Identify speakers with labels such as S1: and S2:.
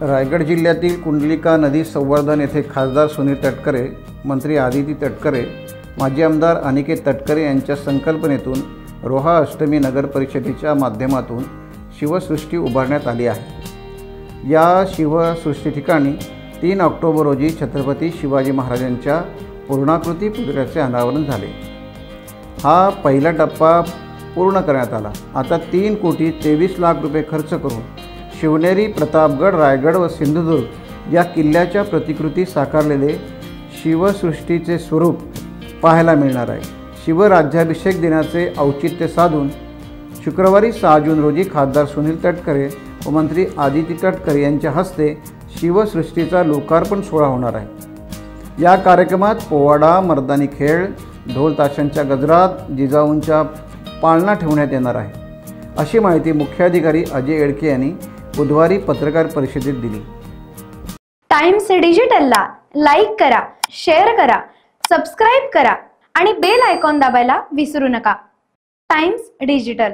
S1: रायगड जिल्ह्यातील कुंडलिका नदी संवर्धन येथे खासदार सुनील तटकरे, मंत्री आदिती तटकरे, माजी आमदार अनिकेत तटकरे यांच्या संकल्पनेतून रोहा अष्टमी नगर परिषदेच्या माध्यमातून शिवसृष्टी उभारण्यात आली आहे। या शिवसृष्टी ठिकाणी 3 ऑक्टोबर रोजी छत्रपती शिवाजी महाराजांच्या पूर्णाकृती पुतळ्याचे अनावरण झाले। हा पहिला टप्पा पूर्ण करण्यात आला। आता 3,23,00,000 रुपये खर्च करून शिवनेरी, प्रतापगड, रायगड व सिंधुदुर्ग या किल्ल्याच्या प्रतिकृती साकारलेले शिवसृष्टीचे स्वरूप पाहायला मिळणार आहे। शिवराज्याभिषेक दिनाचे औचित्य साधून शुक्रवारी 6 जून रोजी खासदार सुनील तटकरे व मंत्री आदिती तटकरे यांच्या हस्ते शिवसृष्टीचा लोकार्पण सोहळा होणार आहे। या कार्यक्रमात पोवाडा, मर्दानी खेळ, ढोल ताशांच्या गजरात, जिजाऊंच्या पाळणा ठेवण्यात येणार आहे, अशी माहिती मुख्याधिकारी अजय येडके यांनी बुधवारी पत्रकार परिषदेत दिली।
S2: टाइम्स डिजिटलला लाईक करा, शेअर करा, सबस्क्राइब करा आणि बेल आयकॉन दाबायला विसरू नका। Times digital.